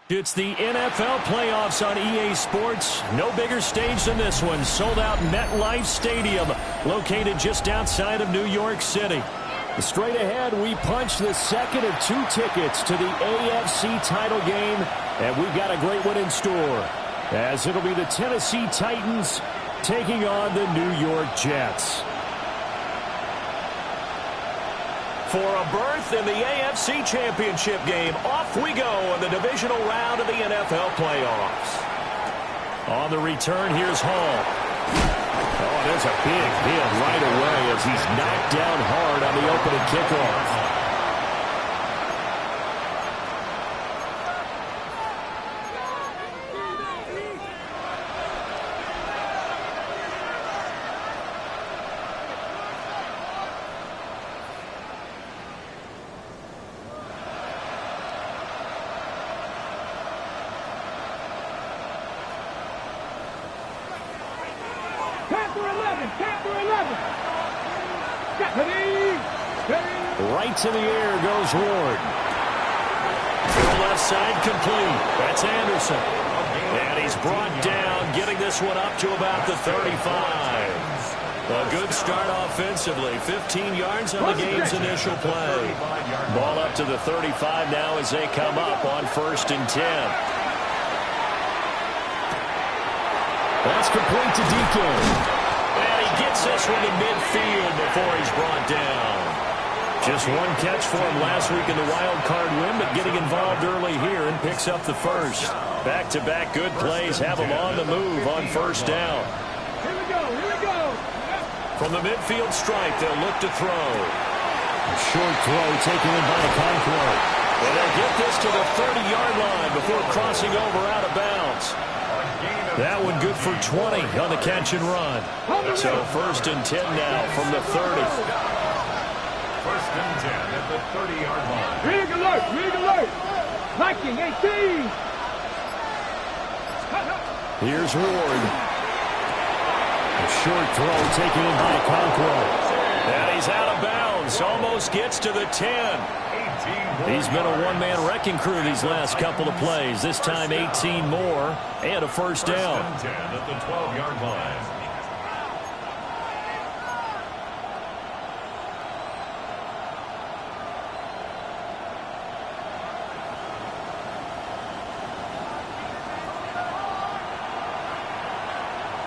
It's the NFL playoffs on EA Sports. No bigger stage than this one. Sold out MetLife Stadium, located just outside of New York City. Straight ahead, we punch the second of two tickets to the AFC title game, and we've got a great one in store, as it'll be the Tennessee Titans taking on the New York Jets. For a berth in the AFC Championship game, off we go in the divisional round of the NFL playoffs. On the return, here's Hall. Oh, there's a big hit right away as he's knocked down hard on the opening kickoff. Right to the air goes Ward. To the left side, complete. That's Anderson. And he's brought down, getting this one up to about the 35. A good start offensively. 15 yards on the game's initial play. Ball up to the 35 now as they come up on 1st and 10. That's complete to DK. And he gets this one to midfield before he's brought down. Just one catch for him last week in the wild card win, but getting involved early here and picks up the first. Back-to-back good plays have him on the move on 1st down. Here we go. From the midfield stripe, they'll look to throw. A short throw taken in by Conquo. And they'll get this to the 30-yard line before crossing over out of bounds. That one good for 20 on the catch and run. So 1st and 10 now from the 30. 1st and 10 at the 30-yard line. Rig alert. Viking 18. Here's Ward. A short throw taken in by Conquo. And he's out of bounds. Almost gets to the 10. He's been a one-man wrecking crew these last couple of plays. This time 18 more and a 1st down. 1st and 10 at the 12-yard line.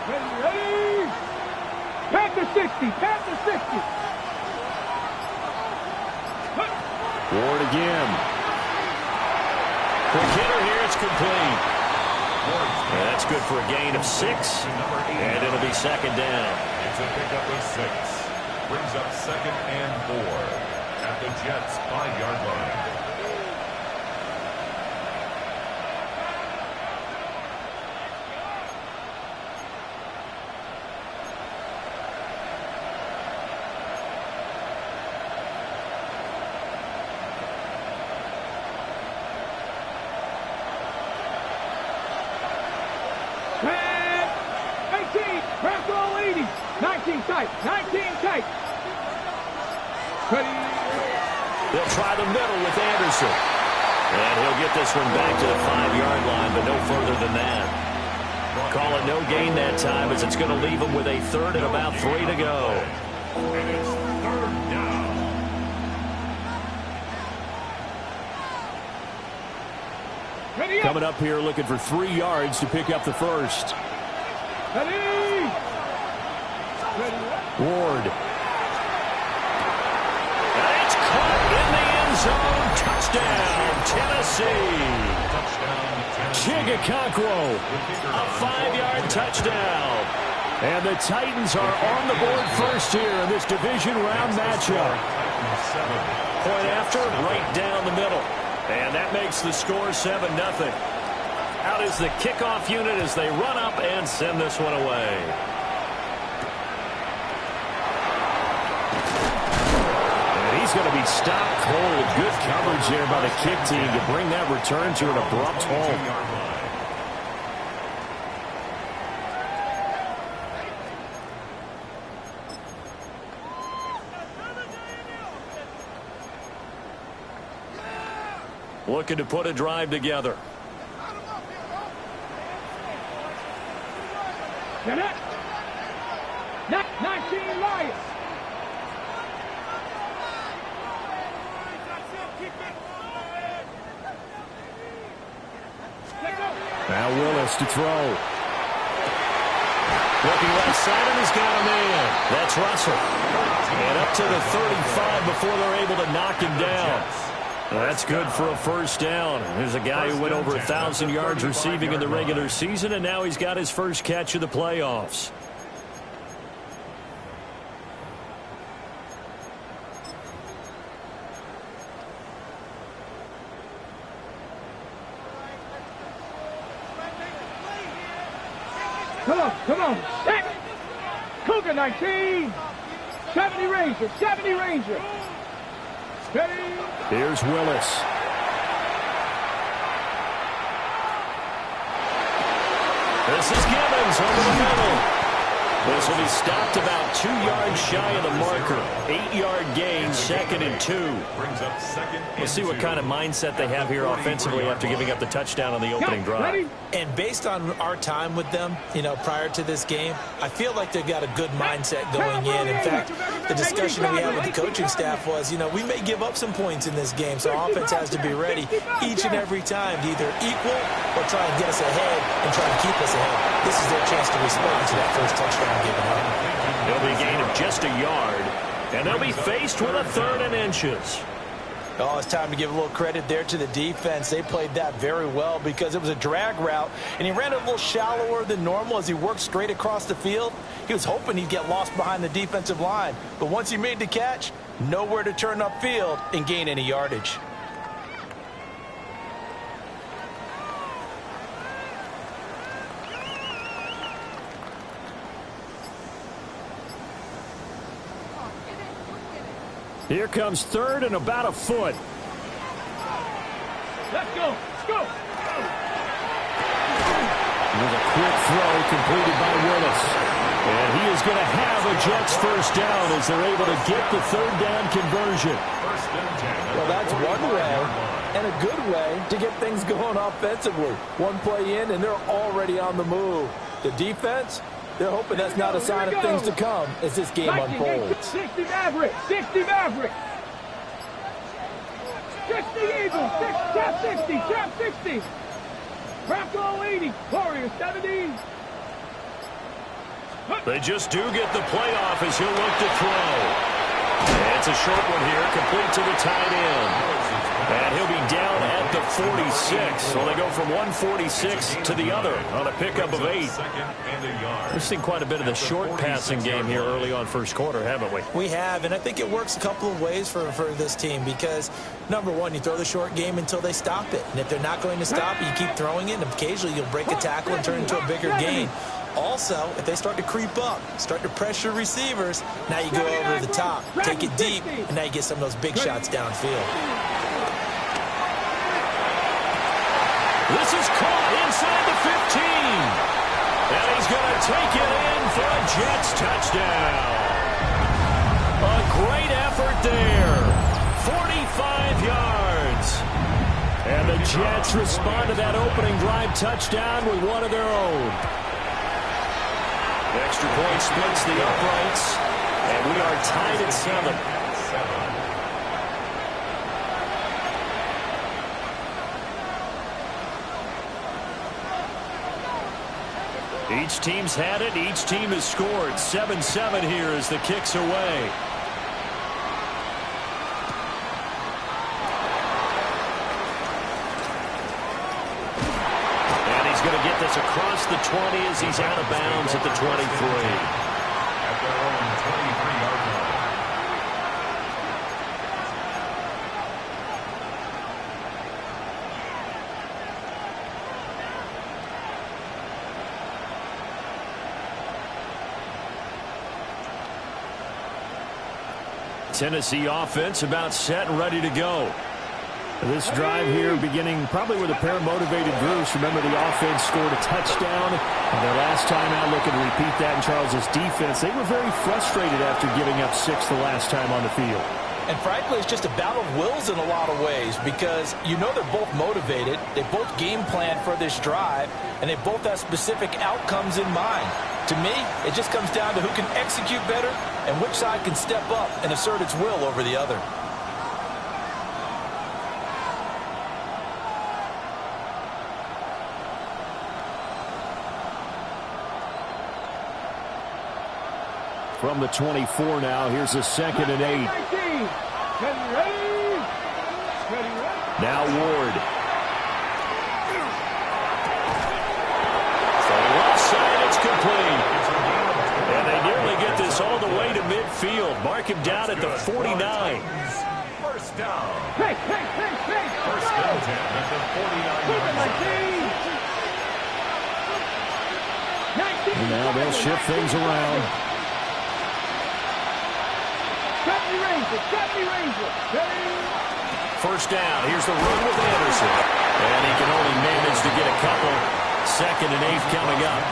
Ready. Panther 60. Ward again. Quick hitter here, it's complete. That's good for a gain of 6, and it'll be 2nd down. It's a pickup of 6. Brings up 2nd and 4 at the Jets' 5-yard line. Tight. They'll try the middle with Anderson. And he'll get this one back to the 5-yard line, but no further than that. Call it no gain that time, as it's going to leave him with a 3rd and about 3 to go. And it's 3rd down. Coming up here looking for 3 yards to pick up the first. Ward. And it's caught in the end zone. Touchdown, Tennessee. Chigaconquo. A 5-yard touchdown. And the Titans are on the board first here in this division round matchup. Point after, right down the middle. And that makes the score 7-0. Out is the kickoff unit as they run up and send this one away. going to be stopped cold. Good coverage there by the kick team to bring that return to an abrupt halt. Looking to put a drive together. Get it. 19 Lions. Now Willis to throw. Looking left side, and he's got him in. That's Russell. And up to the 35 before they're able to knock him down. Well, that's good for a first down. There's a guy who went over 1,000 yards receiving in the regular season, and now he's got his first catch of the playoffs. Come on. Set. Cougar 19. 70 Ranger. 70 Ranger. Steady. Here's Willis. This is Gibbons over the middle. This will be stopped about 2 yards shy of the marker. 8-yard gain, 2nd and 2. Brings up 2nd and 2. We'll see what kind of mindset they have here offensively after giving up the touchdown on the opening drive. And based on our time with them, prior to this game, I feel like they've got a good mindset going in. In fact, the discussion that we had with the coaching staff was, we may give up some points in this game, so our offense has to be ready each and every time to either equal or try and get us ahead and try to keep us ahead. This is their chance to respond to that first touchdown given up. There'll be a gain of just a yard, and they'll be faced with a 3rd and inches. Oh, it's time to give a little credit there to the defense. They played that very well because it was a drag route, and he ran it a little shallower than normal as he worked straight across the field. He was hoping he'd get lost behind the defensive line, but once he made the catch, nowhere to turn upfield and gain any yardage. Here comes 3rd and about a foot. Let's go. With a quick throw completed by Willis. And he is going to have a Jets first down as they're able to get the 3rd down conversion. Well, that's one way and a good way to get things going offensively. One play in, and they're already on the move. The defense, they're hoping that's not a sign of things to come as this game unfolds. 60 Maverick. 60 Maverick. 60 Eagles. Trap 60. Trap 60. Bronco 80. Warrior 70. They just do get the playoff as he'll look to throw. And it's a short one here, complete to the tight end. And he'll be down at the 46. So they go from 146 to the other on a pickup of 8. We've seen quite a bit of the short passing game here early on first quarter, haven't we? We have, and I think it works a couple of ways for this team because, number one, you throw the short game until they stop it. And if they're not going to stop it, you keep throwing it, and occasionally you'll break a tackle and turn it into a bigger gain. Also, if they start to creep up, start to pressure receivers, now you go over the top, take it deep, and now you get some of those big shots downfield. This is caught inside the 15. And he's going to take it in for a Jets touchdown. A great effort there. 45 yards. And the Jets respond to that opening drive touchdown with one of their own. The extra point splits the uprights, and we are tied at 7. Each team's had it. Each team has scored. 7-7 here as the kick's away. Going to get this across the 20 as he's out of bounds at the 23. At their own 23-yard Tennessee offense about set and ready to go. This drive here beginning probably with a pair of motivated Bruce. Remember, the offense scored a touchdown, and their last time out looking to repeat that in Charles's defense. They were very frustrated after giving up 6 the last time on the field. And frankly, it's just a battle of wills in a lot of ways because you know they're both motivated. They both game plan for this drive, and they both have specific outcomes in mind. To me, it just comes down to who can execute better and which side can step up and assert its will over the other. From the 24 now, here's a 2nd and 8. Now Ward. From the left side, it's complete. And they nearly get this all the way to midfield. Mark him down at the 49. First down. Hey. First down at the 49. And now they'll shift things around. First down. Here's the run with Anderson. And he can only manage to get a couple. 2nd and 8 coming up.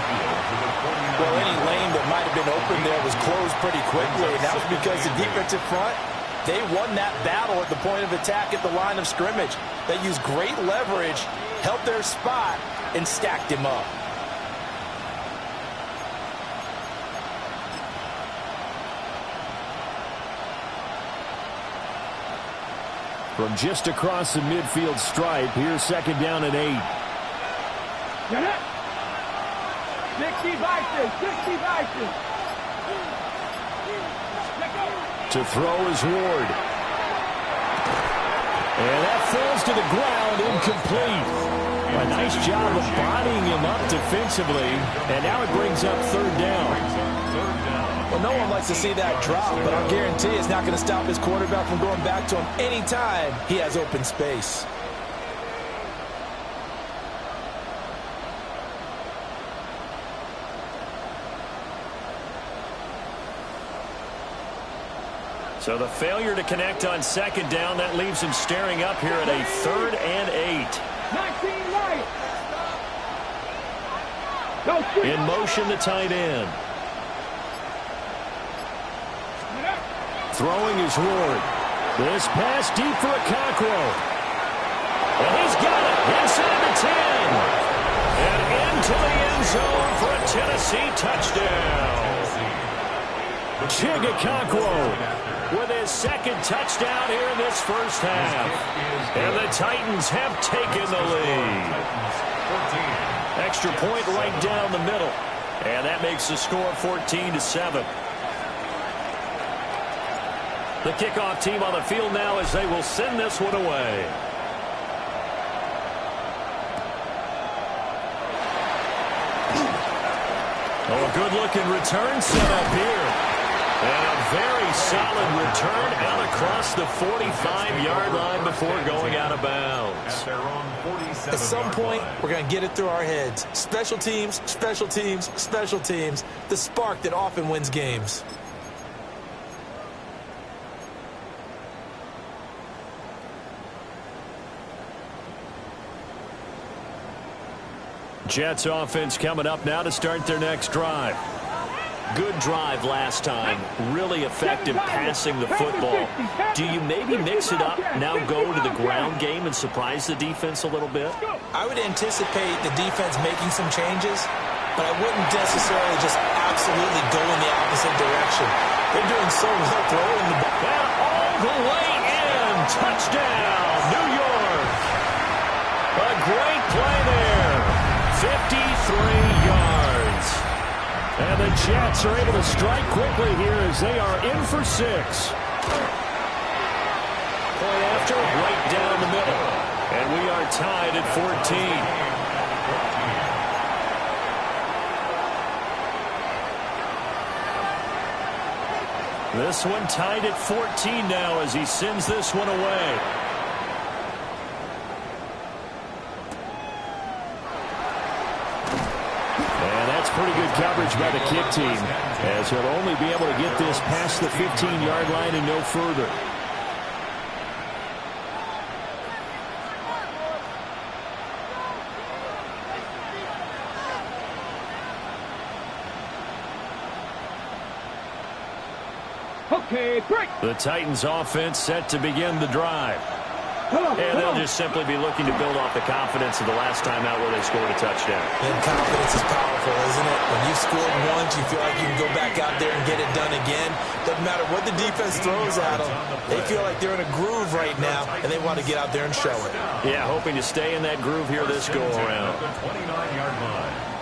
Well, any lane that might have been open there was closed pretty quickly, and that was because the defensive front, they won that battle at the point of attack at the line of scrimmage. They used great leverage, held their spot, and stacked him up. From just across the midfield stripe, here's 2nd down and 8. 60 vices. To throw is Ward. And that falls to the ground, incomplete. A nice job of bodying him up defensively. And now it brings up 3rd down. Well, no one likes to see that drop, but I'll guarantee it's not going to stop his quarterback from going back to him anytime he has open space. So the failure to connect on 2nd down, that leaves him staring up here at a 3rd and 8. In motion, the tight end. Throwing is Ward. This pass deep for a Cockrell. And he's got it inside the 10. And into the end zone for a Tennessee touchdown. Cockrell with his 2nd touchdown here in this first half. And the Titans have taken the lead. Extra point right down the middle. And that makes the score 14-7. The kickoff team on the field now as they will send this one away. Oh, a good-looking return set up here. And a very solid return out across the 45-yard line before going out of bounds. At some point, we're going to get it through our heads. Special teams, special teams, special teams. The spark that often wins games. Jets offense coming up now to start their next drive. Good drive last time. Really effective passing the football. Do you maybe mix it up, now go to the ground game and surprise the defense a little bit? I would anticipate the defense making some changes, but I wouldn't necessarily just absolutely go in the opposite direction. They're doing so well throwing the ball. And all the way in. Touchdown, New York. A great play there. 53 yards. And the Jets are able to strike quickly here as they are in for 6. Point after, right down the middle. And we are tied at 14. This one tied at 14 now as he sends this one away. Pretty good coverage by the kick team, as he'll only be able to get this past the 15-yard line and no further. Okay, break. The Titans offense set to begin the drive. And they'll just simply be looking to build off the confidence of the last time out where they scored a touchdown. And confidence is powerful, isn't it? When you've scored once, you feel like you can go back out there and get it done again. Doesn't matter what the defense throws at them. They feel like they're in a groove right now, and they want to get out there and show it. Yeah, hoping to stay in that groove here this go-around.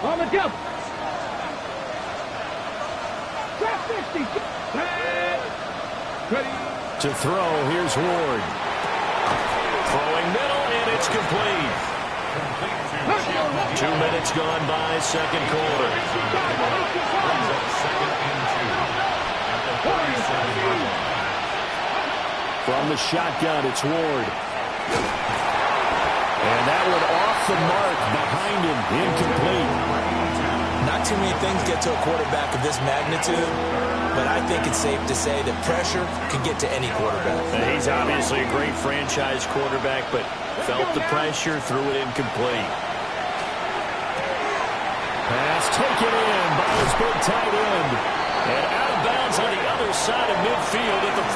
On the jump. Trap 50. Ready. To throw, here's Ward. Throwing middle, and it's complete. 2 minutes gone by, second quarter. From the shotgun, it's Ward. And that one off the mark behind him, incomplete. Not too many things get to a quarterback of this magnitude, but I think it's safe to say that pressure can get to any quarterback. He's obviously a great franchise quarterback, but felt the pressure, threw it incomplete. Pass taken in by his big tight end. And out of bounds on the other side of midfield at the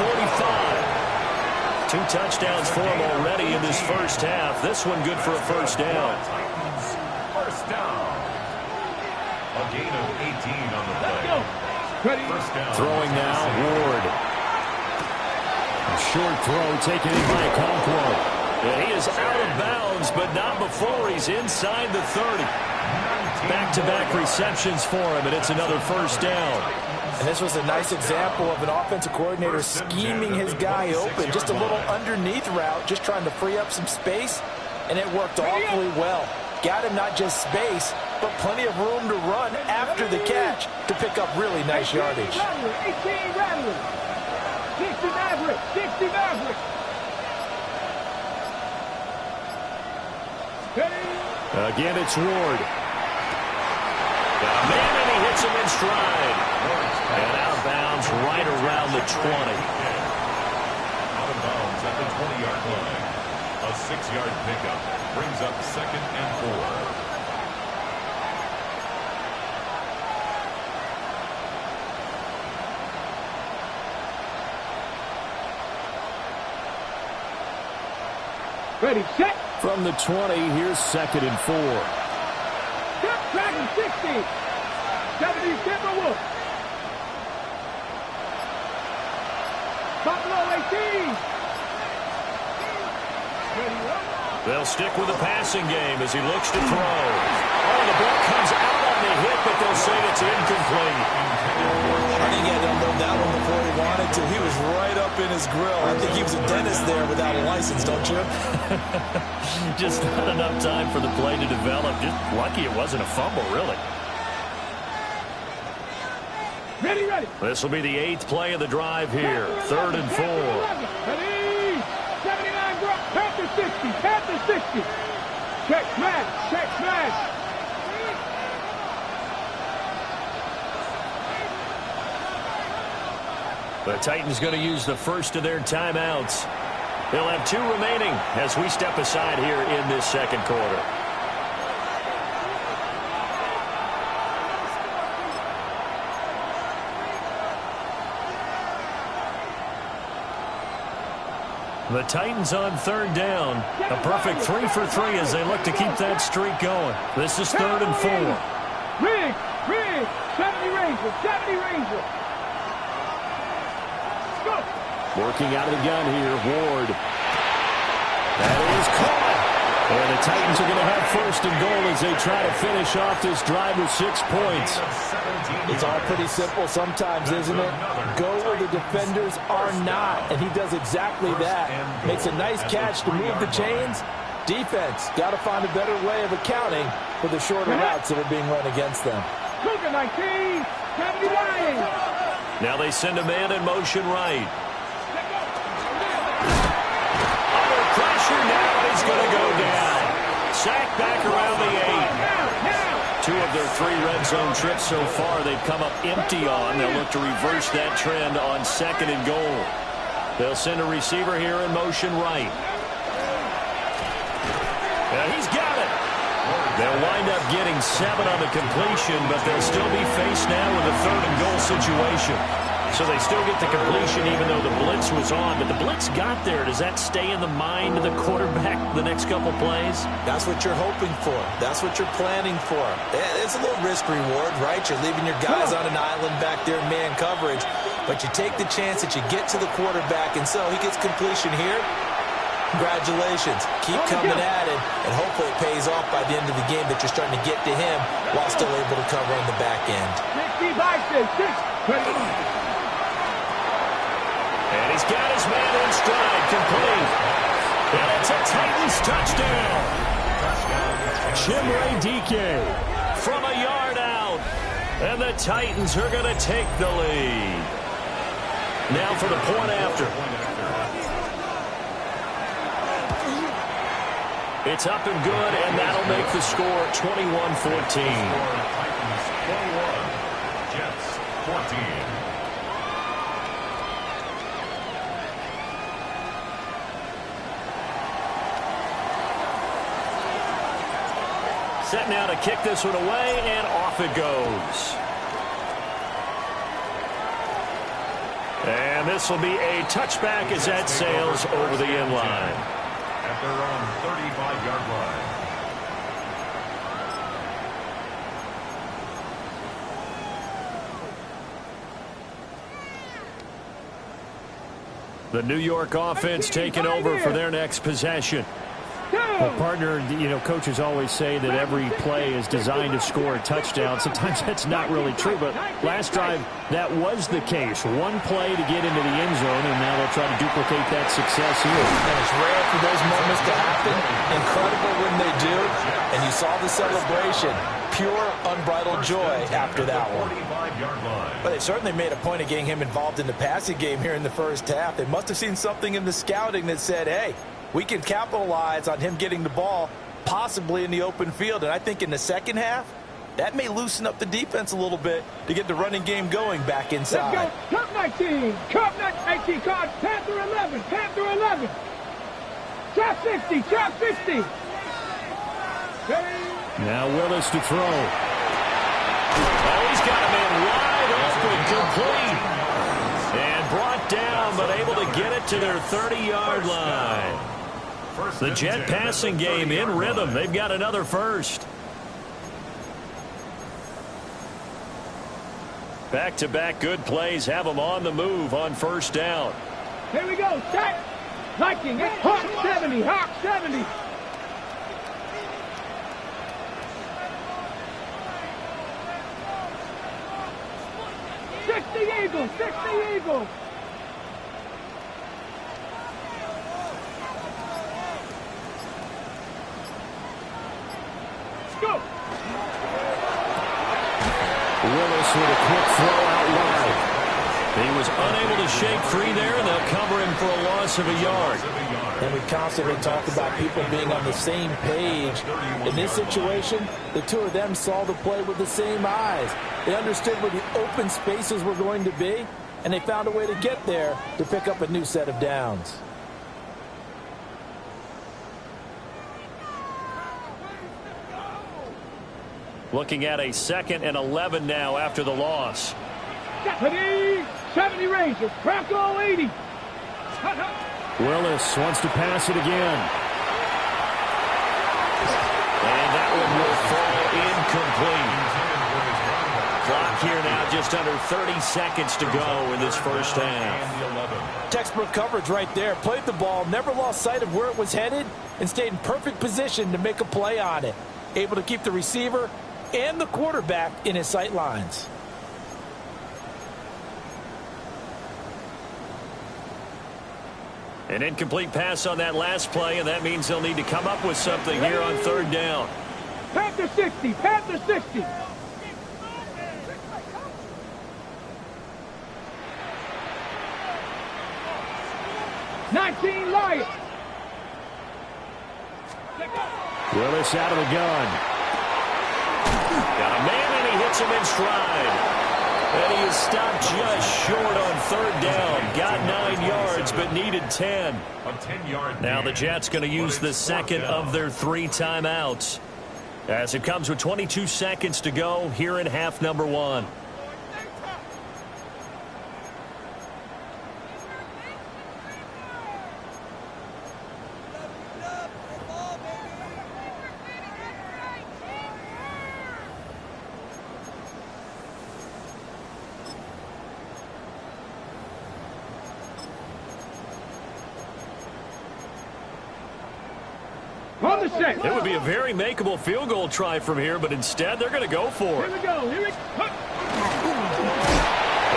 45. 2 touchdowns for him already in this first half. This one good for a first down. First down. A gain of 18 on the play. First down. Throwing now, Ward. A short throw taken in by Conquo. And he is out of bounds, but not before he's inside the 30. Back-to-back receptions for him, and it's another first down. And this was a nice example of an offensive coordinator scheming his guy open. Just a little underneath route, just trying to free up some space, and it worked awfully well. Got him not just space, but plenty of room to run after the catch to pick up really nice yardage. 18 Rattler. 60 Maverick. 60 Maverick. Again, it's Ward. Got a man, and he hits him in stride. And out of bounds right around the 20. Out of bounds at the 20-yard line. A 6-yard pickup brings up 2nd and 4. Ready, set. From the 20, here's 2nd and 4. Dragon 60. 70 Timberwolves. Buffalo 18. Ready, up. They'll stick with the passing game as he looks to throw. Oh, the ball comes out on the hit, but they'll say it's incomplete. I think he had to unload that one before he wanted to. He was right up in his grill. I think he was a dentist there without a license, don't you? Just not enough time for the play to develop. Just lucky it wasn't a fumble, really. Ready, ready. This will be the 8th play of the drive here. 3rd and 4. Ready. 79 drop. Panther 60. Panther 60. Check smash. Check smash. The Titans going to use the first of their timeouts. They'll have 2 remaining as we step aside here in this second quarter. The Titans on 3rd down. A perfect 3 for 3 as they look to keep that streak going. This is 3rd and 4. Rig. 70 Ranger. 70 Ranger. Go. Working out of the gun here, Ward. That is caught. And the Titans are going to have 1st and goal as they try to finish off this drive with 6 points. It's all pretty simple sometimes, isn't it? Go where the defenders are not, and he does exactly that. Makes a nice catch to move the chains. Defense got to find a better way of accounting for the shorter routes that are being run against them. Cougar 19. 70 Lions. Now they send a man in motion right. Under pressure now, he's going to go down. Sacked back around the 8. 2 of their 3 red zone trips so far, they've come up empty on. They'll look to reverse that trend on 2nd and goal. They'll send a receiver here in motion right. And he's got it. They'll wind up getting 7 on the completion, but they'll still be faced now with a 3rd and goal situation. So they still get the completion even though the blitz was on. But the blitz got there. Does that stay in the mind of the quarterback the next couple plays? That's what you're hoping for. That's what you're planning for. It's a little risk reward, right? You're leaving your guys on an island back there in man coverage. But you take the chance that you get to the quarterback, and so he gets completion here. Congratulations. Keep coming at it, and hopefully it pays off by the end of the game that you're starting to get to him while still able to cover on the back end. And he's got his man in stride, complete. And it's a Titans touchdown. Chimere Dike from a yard out. And the Titans are going to take the lead. Now for the point after. It's up and good, and that'll make the score 21-14. Titans 21, Jets 14. Set now to kick this one away, and off it goes. And this will be a touchback as that sails over the end line. At their own 35-yard line. The New York offense taking over for their next possession. Well, partner, you know, coaches always say that every play is designed to score a touchdown. Sometimes that's not really true, but last drive, that was the case. One play to get into the end zone, and now they'll try to duplicate that success here. And it's rare for those moments to happen. Incredible when they do. And you saw the celebration. Pure, unbridled joy after that one. But they certainly made a point of getting him involved in the passing game here in the first half. They must have seen something in the scouting that said, hey, we can capitalize on him getting the ball possibly in the open field. And I think in the second half, that may loosen up the defense a little bit to get the running game going back inside. Let's go. Cup 19. Cup 19 card. Panther 11. Panther 11. Trap 60. Trap 60. Now Willis to throw. Oh, he's got a man wide open, complete. And brought down, but able to get it to their 30-yard line. The Jet passing game in rhythm. They've got another first. Back-to-back good plays have them on the move on first down. Here we go. Set. Viking. Hawk 70. Hawk 70. Eagles, 60 Eagles. Let's go. Willis with a quick throw out wide. He was unable to shake free there, and they'll cover him for a loss of a yard. And we constantly talk about people being on the same page. In this situation, the two of them saw the play with the same eyes. They understood where the open spaces were going to be, and they found a way to get there to pick up a new set of downs. Looking at a 2nd and 11 now after the loss. 70 Rangers. Bronco 80. Willis wants to pass it again. And that one will fall incomplete. Clock here now, just under 30 seconds to go in this first half. Textbook coverage right there. Played the ball, never lost sight of where it was headed, and stayed in perfect position to make a play on it. Able to keep the receiver and the quarterback in his sight lines. An incomplete pass on that last play, and that means they'll need to come up with something here on 3rd down. Panther 60. Panther 60. Lions. Willis out of the gun. Got a man, and he hits him in stride. And he is stopped just short on third down. Got 9 yards, but needed 10. A 10-yard. Now the Jets going to use the second of their 3 timeouts, as it comes with 22 seconds to go here in half number 1. It would be a very makeable field goal try from here, but instead they're going to go for it. Here we go. Here we go. And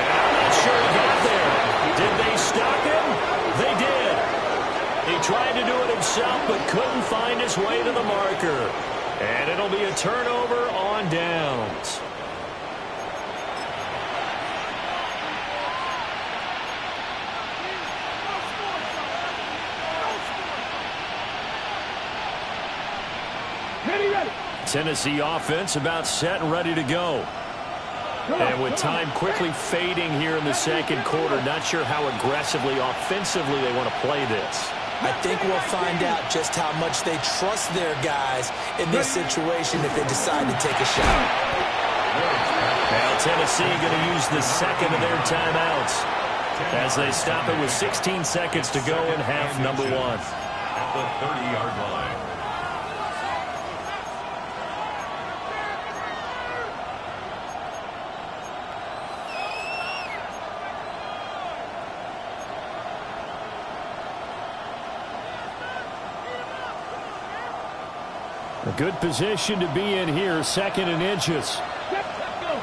I'm not sure he got there. Did they stop him? They did. He tried to do it himself, but couldn't find his way to the marker. And it'll be a turnover on downs. Tennessee offense about set and ready to go. And with time quickly fading here in the second quarter, not sure how aggressively, offensively they want to play this. I think we'll find out just how much they trust their guys in this situation if they decide to take a shot. Now Tennessee going to use the second of their timeouts as they stop it with 16 seconds to go in half number 1. At the 30-yard line. A good position to be in here, second and inches. Let's go.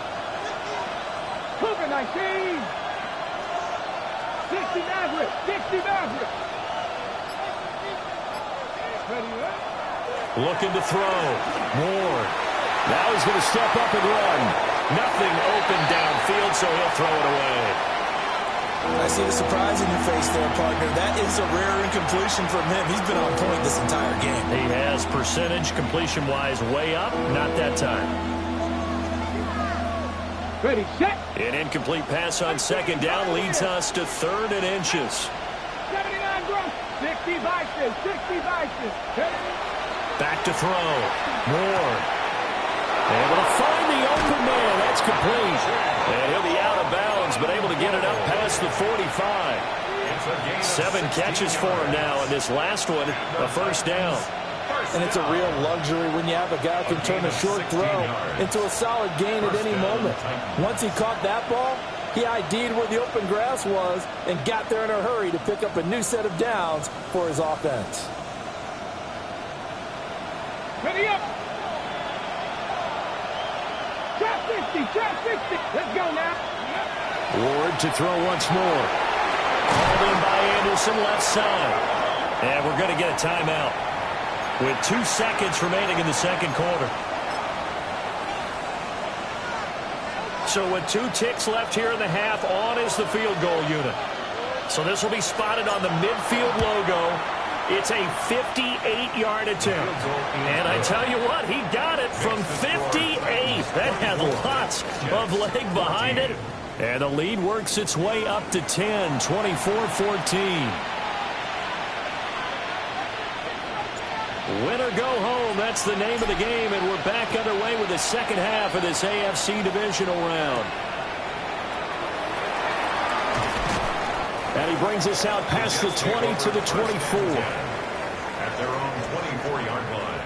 Cougar 19. 60 Maverick. 60 Maverick. Ready up. Looking to throw. Moore. Now he's going to step up and run. Nothing open downfield, so he'll throw it away. I see the surprise in your face there, partner. That is a rare incompletion from him. He's been on point this entire game. He has percentage completion-wise way up. Not that time. Ready, set. An incomplete pass on second down leads us to third and inches. 79 Grunt. 60 Vices. 60 Vices. Back to throw. Moore. Able to find the open man. That's complete. And he'll be out of bounds, but able to get it up past the 45. 7 catches for him now, and this last one, a first down. And it's a real luxury when you have a guy who can turn a short throw into a solid gain at any moment. Once he caught that ball, he ID'd where the open grass was and got there in a hurry to pick up a new set of downs for his offense. Ready up. Trap 60. Trap 60. Let's go now. Ward to throw once more. Called in by Anderson, left side. And we're going to get a timeout with 2 seconds remaining in the second quarter. So with 2 ticks left here in the half, on is the field goal unit. So this will be spotted on the midfield logo. It's a 58-yard attempt. And I tell you what, he got it from 58. That had lots of leg behind it. And the lead works its way up to 10, 24-14. Win or go home, that's the name of the game, and we're back underway with the second half of this AFC Divisional round. And he brings us out past the 20 to the 24. At their own 24-yard line.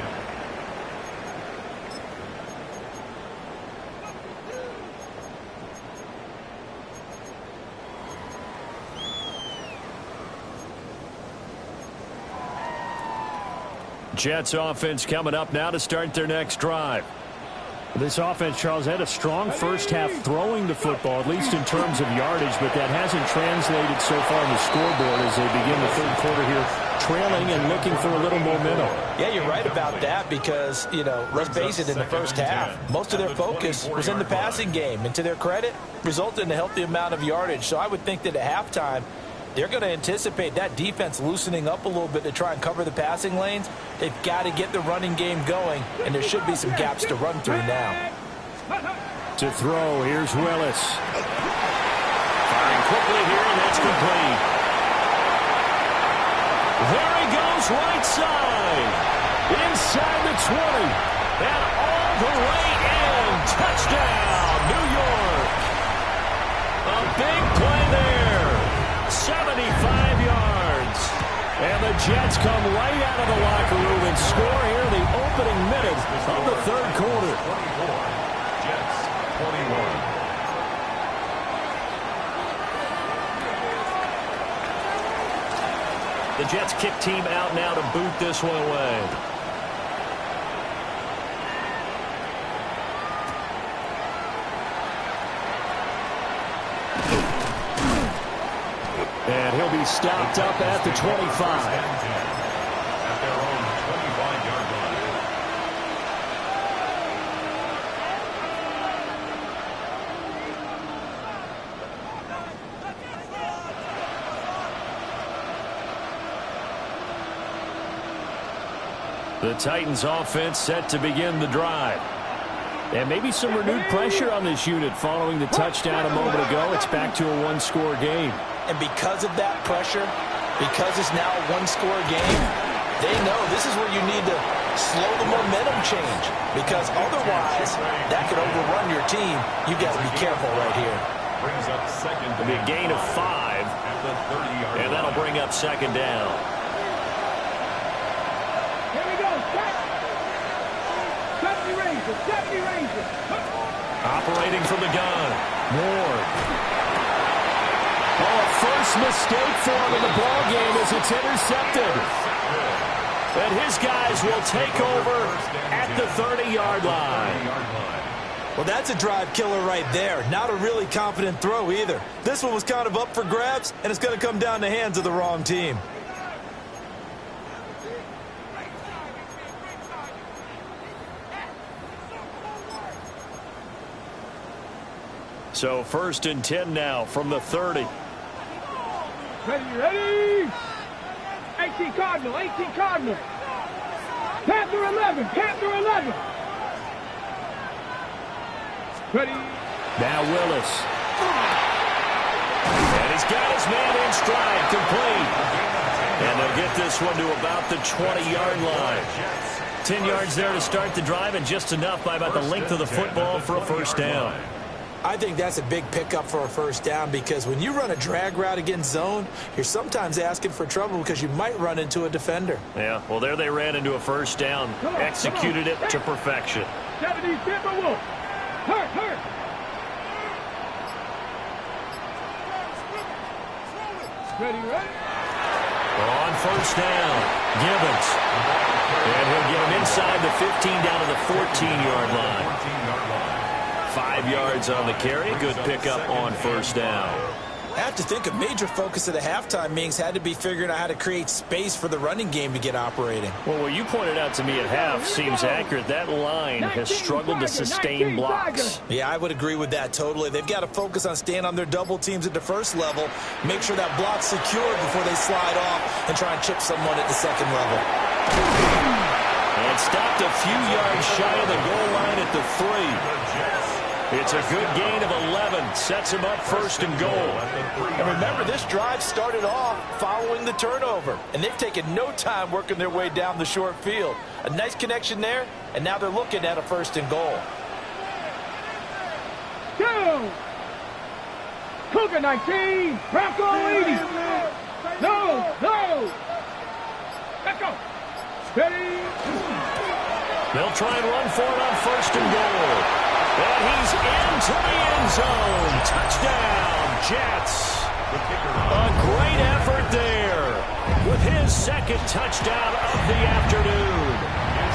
Jets offense coming up now to start their next drive. This offense, Charles, had a strong first half throwing the football, at least in terms of yardage, but that hasn't translated so far on the scoreboard as they begin the third quarter here, trailing and looking for a little momentum. Yeah, you're right about that because, you know, let's face it, in the first half, most of their focus was in the passing game. And to their credit, resulted in a healthy amount of yardage. So I would think that at halftime, they're going to anticipate that defense loosening up a little bit to try and cover the passing lanes. They've got to get the running game going, and there should be some gaps to run through now. To throw, here's Willis. Firing quickly here, and that's complete. There he goes, right side. Inside the 20. And all the way in. Touchdown, New York. A big play there. 75 yards. And the Jets come right out of the locker room and score here in the opening minute of the third quarter. 24. Jets 21. The Jets kick team out now to boot this one away. And he'll be stopped up at the 25. At their own 25-yard line. The Titans offense set to begin the drive. And maybe some renewed pressure on this unit following the touchdown a moment ago. It's back to a one-score game. And because of that pressure, because it's now a one-score game, they know this is where you need to slow the momentum change. Because otherwise, that could overrun your team. You've got to be careful right here. Brings up second. It'll be a gain of 5. At the 30-yard line. And that'll bring up second down. Here we go. 70 Rangers. 70 Rangers. Operating from the gun. Ward. Oh, a first mistake for him in the ball game as it's intercepted. And his guys will take over at the 30-yard line. Well, that's a drive killer right there. Not a really confident throw either. This one was kind of up for grabs, and it's going to come down the hands of the wrong team. So 1st and 10 now from the 30. Ready. 18 Cardinal. 18 Cardinal. Panther 11. Panther 11. Ready. Now Willis. And he's got his man in stride, complete. And they'll get this one to about the 20-yard line. 10 yards there to start the drive, and just enough by about the length of the football for a first down. I think that's a big pickup for a first down because when you run a drag route against zone, you're sometimes asking for trouble because you might run into a defender. Yeah, well, there they ran into a first down, executed it to perfection. 70 Timberwolf. Hurt. Ready. On first down, Gibbons. And he'll get him inside the 15 down to the 14-yard line. 5 yards on the carry. Good pickup on first down. I have to think a major focus of the halftime meetings had to be figuring out how to create space for the running game to get operating. Well, what you pointed out to me at half seems accurate. That line has struggled to sustain blocks. Yeah, I would agree with that totally. They've got to focus on staying on their double teams at the first level, make sure that block's secured before they slide off and try and chip someone at the second level. And stopped a few yards shy of the goal line at the 3. It's a good gain of 11. Sets him up 1st and goal. And remember, this drive started off following the turnover. And they've taken no time working their way down the short field. A nice connection there, and now they're looking at a 1st and goal. Go! Cougar 19. Bronco 80. No. Let's go. Ready. They'll try and run for it on 1st and goal. And he's into the end zone. Touchdown, Jets. A great effort there with his 2nd touchdown of the afternoon.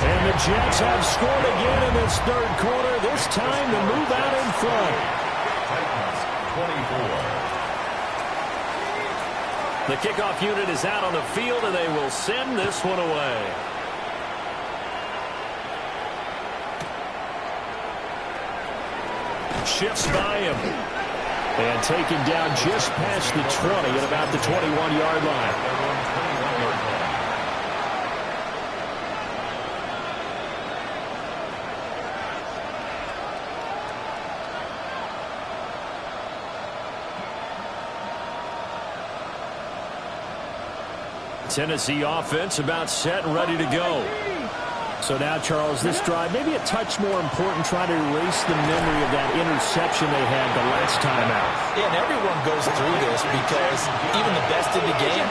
And the Jets have scored again in this 3rd quarter, this time to move out in front. Titans 24. The kickoff unit is out on the field, and they will send this one away. Shifts by him. And taken down just past the 20 at about the 21-yard line. Tennessee offense about set and ready to go. So now, Charles, this drive, maybe a touch more important, trying to erase the memory of that interception they had the last time out. Yeah, and everyone goes through this because even the best in the game,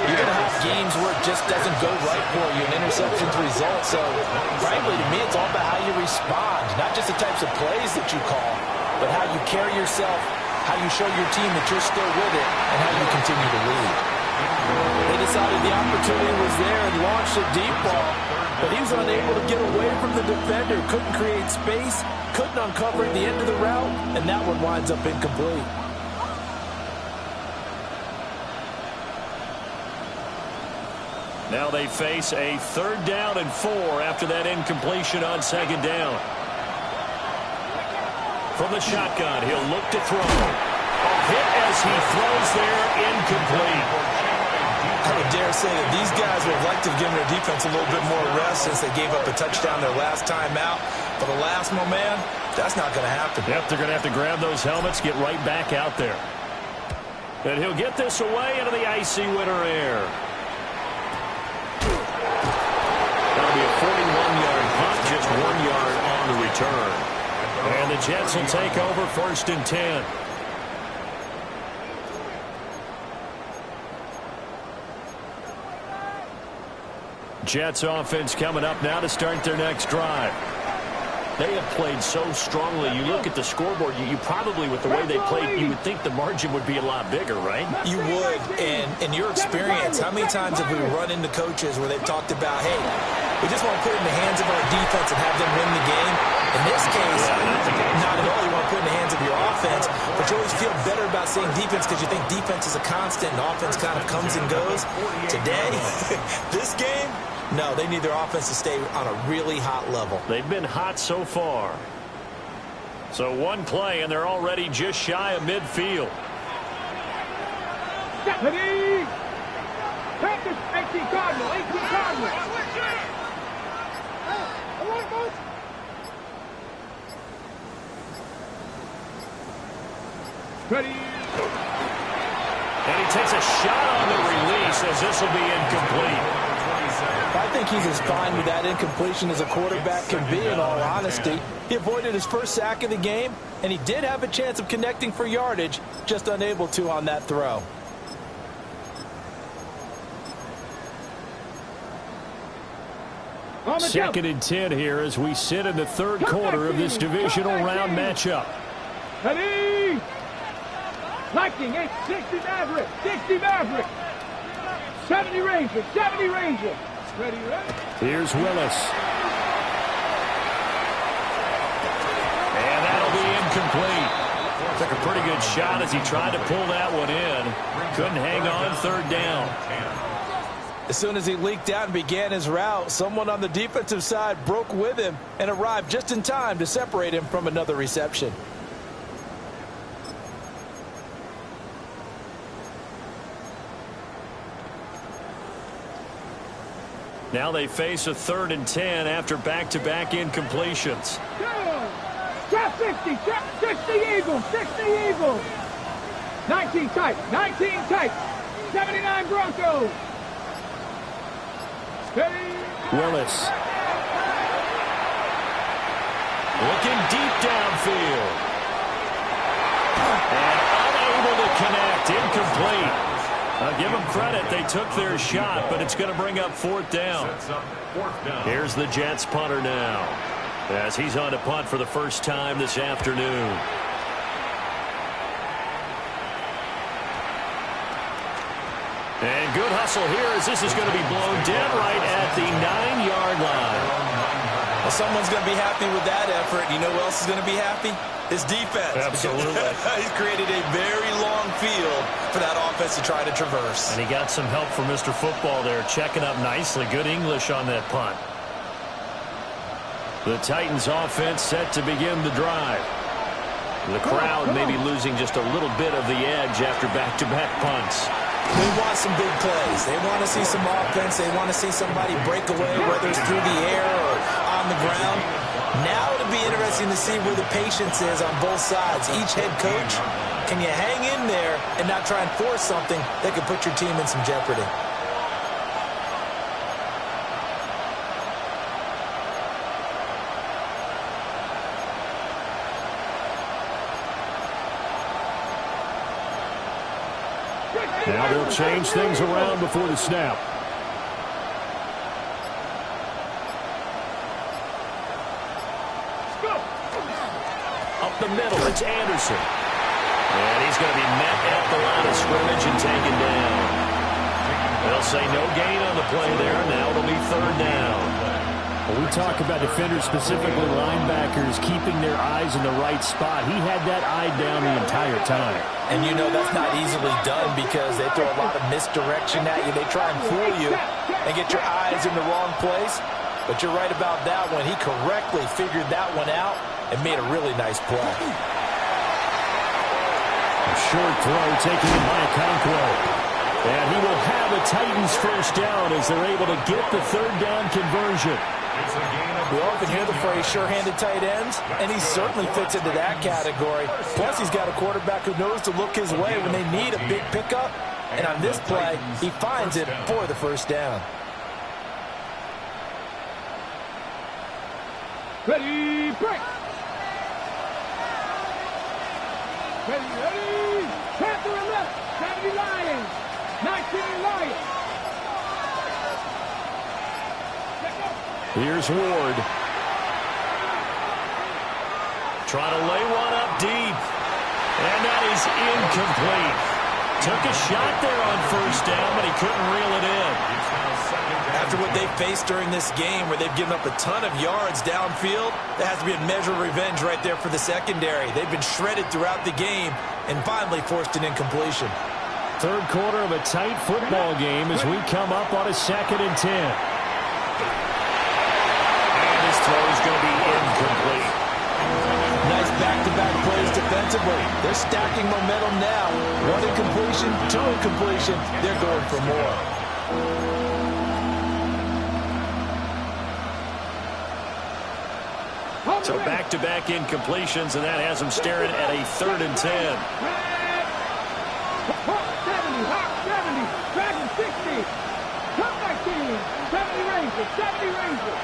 you're going to have games where it just doesn't go right for you, and interceptions result. So, frankly, to me, it's all about how you respond, not just the types of plays that you call, but how you carry yourself, how you show your team that you're still with it, and how you continue to lead. They decided the opportunity was there and launched a deep ball, but he was unable to get away from the defender, couldn't create space, couldn't uncover at the end of the route, and that one winds up incomplete. Now they face a 3rd down and 4 after that incompletion on 2nd down. From the shotgun, he'll look to throw. A hit as he throws there, incomplete. I would dare say that these guys would have liked to have given their defense a little bit more rest since they gave up a touchdown their last time out. For the last one, man, that's not going to happen. Yep, they're going to have to grab those helmets, get right back out there. And he'll get this away into the icy winter air. That'll be a 41-yard punt, just 1 yard on the return. And the Jets will take over 1st and 10. Jets offense coming up now to start their next drive. They have played so strongly. You look at the scoreboard, you probably, with the way they played, you would think the margin would be a lot bigger, right? You would. And in your experience, how many times have we run into coaches where they've talked about, hey, we just want to put it in the hands of our defense and have them win the game? In this case, not at all. You want to put it in the hands of your offense, but you always feel better about saying defense because you think defense is a constant and offense kind of comes and goes. Today, this game, no, they need their offense to stay on a really hot level. They've been hot so far. So one play, and they're already just shy of midfield. Stephanie! 18 Cardinal, 18 Cardinal. Ready. And he takes a shot on the release as this will be incomplete. I think he's as fine with that incompletion as a quarterback can be, in all honesty. He avoided his first sack of the game, and he did have a chance of connecting for yardage, just unable to on that throw. Second and 10 here as we sit in the 3rd quarter of this divisional round matchup. Ready. Lightning, 60 Maverick, 60 Maverick. 70 Ranger, 70 Ranger. Ready, ready. Here's Willis. And that'll be incomplete. Took a pretty good shot as he tried to pull that one in. Couldn't hang on 3rd down. As soon as he leaked out and began his route, someone on the defensive side broke with him and arrived just in time to separate him from another reception. Now they face a 3rd and 10 after back-to-back incompletions. Trap 50, trap 60 Eagles, 60 Eagles. 19 tight, 19 tight. 79 Broncos. Ready. Willis. Looking deep downfield. And unable to connect. Incomplete. I'll give them credit. They took their shot, but it's going to bring up 4th down. Here's the Jets punter now, as he's on to punt for the first time this afternoon. And good hustle here as this is going to be blown dead right at the 9-yard line. Well, someone's going to be happy with that effort. You know who else is going to be happy? His defense. Absolutely. He's created a very long field for that offense to try to traverse. And he got some help from Mr. Football there, checking up nicely. Good English on that punt. The Titans offense set to begin the drive. The crowd maybe losing just a little bit of the edge after back-to-back punts. They want some big plays. They want to see some offense. They want to see somebody break away, whether it's through the air or on the ground. Now it'll be interesting to see where the patience is on both sides. Each head coach, can you hang in there and not try and force something that could put your team in some jeopardy? Now they'll change things around before the snap. Up the middle, it's Anderson. And he's going to be met at the line of scrimmage and taken down. They'll say no gain on the play there. Now it'll be third down. Well, we talk about defenders, specifically linebackers, keeping their eyes in the right spot. He had that eye down the entire time. And you know that's not easily done because they throw a lot of misdirection at you. They try and fool you and get your eyes in the wrong place. But you're right about that one. He correctly figured that one out and made a really nice play. A short throw taken in by Okonkwo. And he will have a Titans first down as they're able to get the third down conversion. We often hear the phrase sure-handed tight ends, and he certainly fits into that category. Plus, he's got a quarterback who knows to look his way when they need a big pickup. And on this play, he finds it for the first down. Ready, break. Ready. Panther and left. 70 Lions. 19 Lions. Here's Ward. Trying to lay one up deep. And that is incomplete. Took a shot there on first down, but he couldn't reel it in. After what they faced during this game where they've given up a ton of yards downfield, there has to be a measure of revenge right there for the secondary. They've been shredded throughout the game and finally forced an incompletion. Third quarter of a tight football game as we come up on a 2nd and 10. His throw is going to be incomplete. Nice back-to-back plays defensively. They're stacking momentum now. 1 incompletion, 2 incompletion. They're going for more. So back-to-back incompletions, and that has them staring at a 3rd and 10. 70, Hawk 70, Dragon 60, Top 19, 70 Rangers, 70 Rangers.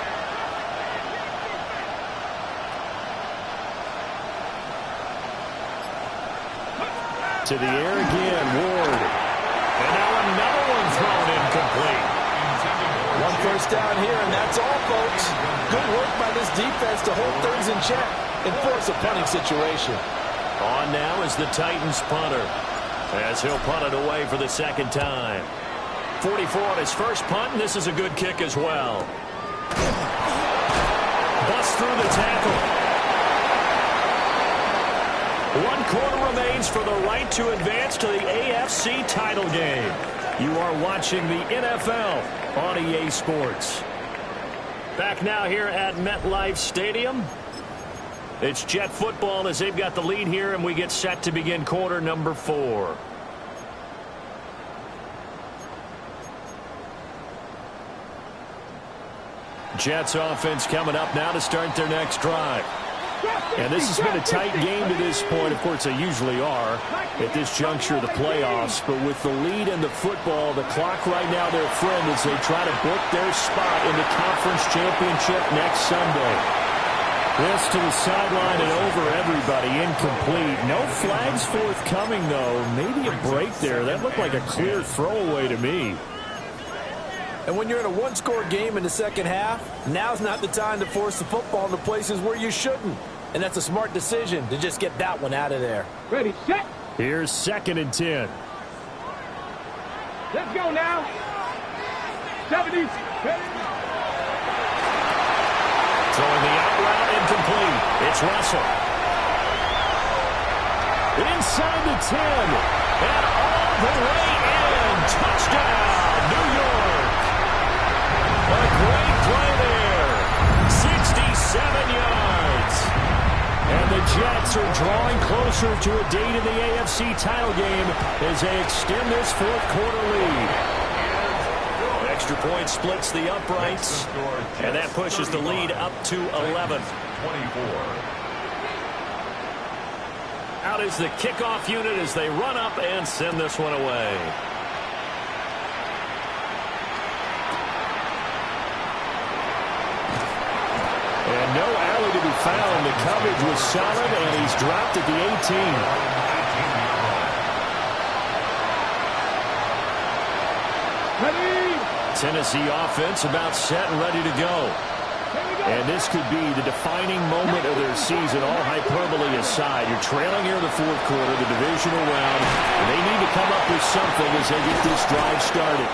To the air again, Ward. And now another one thrown incomplete. 1 first down here, and that's all, folks. Good work by this defense to hold things in check and force a punting situation. On now is the Titans punter, as he'll punt it away for the 2nd time. 44 on his first punt, and this is a good kick as well. Bust through the tackle. 1 quarter remains for the right to advance to the AFC title game. You are watching the NFL on EA Sports. Back now here at MetLife Stadium. It's Jet football as they've got the lead here, and we get set to begin quarter number 4. Jets offense coming up now to start their next drive. And this has been a tight game to this point. Of course, they usually are at this juncture of the playoffs. But with the lead in the football, the clock right now their friend as they try to book their spot in the conference championship next Sunday. This to the sideline and over everybody. Incomplete. No flags forthcoming, though. Maybe a break there. That looked like a clear throwaway to me. And when you're in a 1-score game in the second half, now's not the time to force the football into places where you shouldn't. And that's a smart decision to just get that one out of there. Ready, set. Here's 2nd and 10. Let's go now. 70. Throwing the out route incomplete. It's Russell. Inside the 10. And all the way in. Touchdown, New York. A great play there. 67 yards. And the Jets are drawing closer to a date in the AFC title game as they extend this 4th quarter lead. Extra point splits the uprights, and that pushes the lead up to 11. 24. Out is the kickoff unit as they run up and send this one away. And no alley to be found. The coverage was solid, and he's dropped at the 18. Tennessee offense about set and ready to go. And this could be the defining moment of their season, all hyperbole aside. You're trailing here in the fourth quarter, the divisional round. And they need to come up with something as they get this drive started.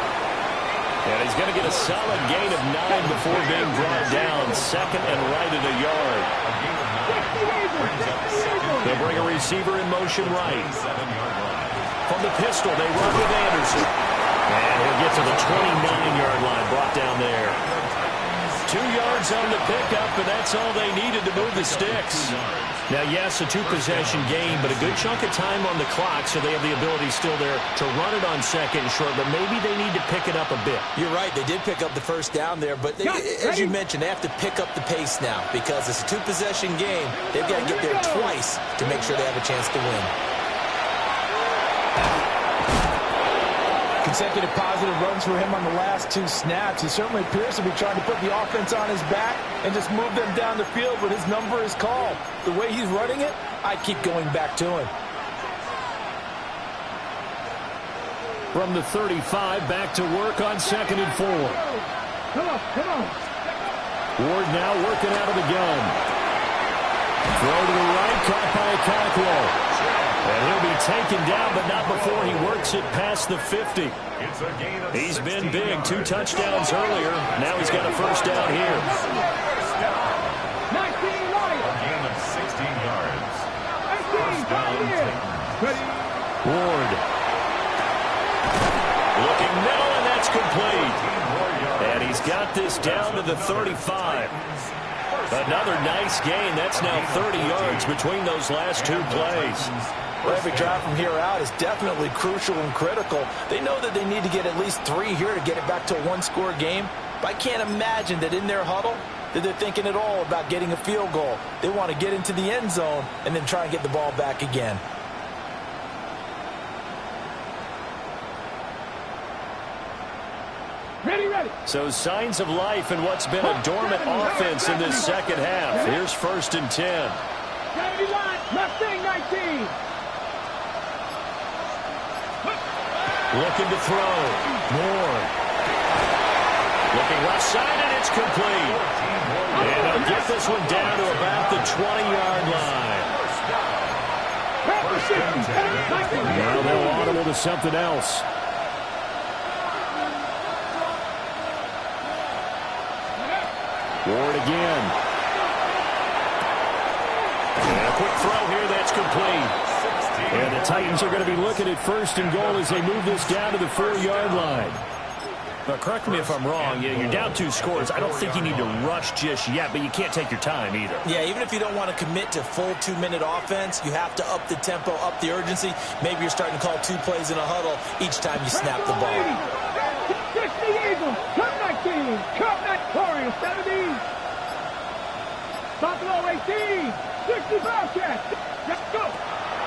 And he's going to get a solid gain of 9 before being brought down. Second and right at a yard. They'll bring a receiver in motion right. From the pistol, they run with Anderson. And he'll get to the 29-yard line, brought down there. 2 yards on the pickup, and that's all they needed to move the sticks. Now, yes, a 2-possession game, but a good chunk of time on the clock, so they have the ability still there to run it on second and short, but maybe they need to pick it up a bit. You're right. They did pick up the first down there, but as you mentioned, they have to pick up the pace now because it's a 2-possession game. They've got to get there twice to make sure they have a chance to win. Consecutive positive runs for him on the last 2 snaps. He certainly appears to be trying to put the offense on his back and just move them down the field when his number is called. The way he's running it, I keep going back to him. From the 35, back to work on 2nd and 4. Come on. Ward now working out of the gun. Throw to the right, caught by Okonkwo. And he'll be taken down, but not before he works it past the 50. He's been big. 2 touchdowns earlier. Now he's got a first down here. 19 Lions. A gain of 16 yards. First down. Ward. Looking middle, and that's complete. And he's got this down to the 35. Another nice gain. That's now 30 yards between those last 2 plays. Well, every drive from here out is definitely crucial and critical. They know that they need to get at least 3 here to get it back to a 1-score game. But I can't imagine that in their huddle that they're thinking at all about getting a field goal. They want to get into the end zone and then try and get the ball back again. Ready. So signs of life in what's been a dormant offense in this second half. Here's 1st and 10. Left thing, 19. Looking to throw. Moore. Looking left side, and it's complete. And he'll get this one down to about the 20-yard line. Now they'll audible to something else. Ward again. And a quick throw here, that's complete. And the Titans are going to be looking at 1st and goal as they move this down to the 4-yard line. Now, correct me if I'm wrong. You're down 2 scores. I don't think you need to rush just yet, but you can't take your time either. Yeah, even if you don't want to commit to full 2-minute offense, you have to up the tempo, up the urgency. Maybe you're starting to call 2 plays in a huddle each time you snap the ball. 60 Eagles. Cup 19. Cup Victorious. 70. Buffalo 18. 65 Cats. Let's go.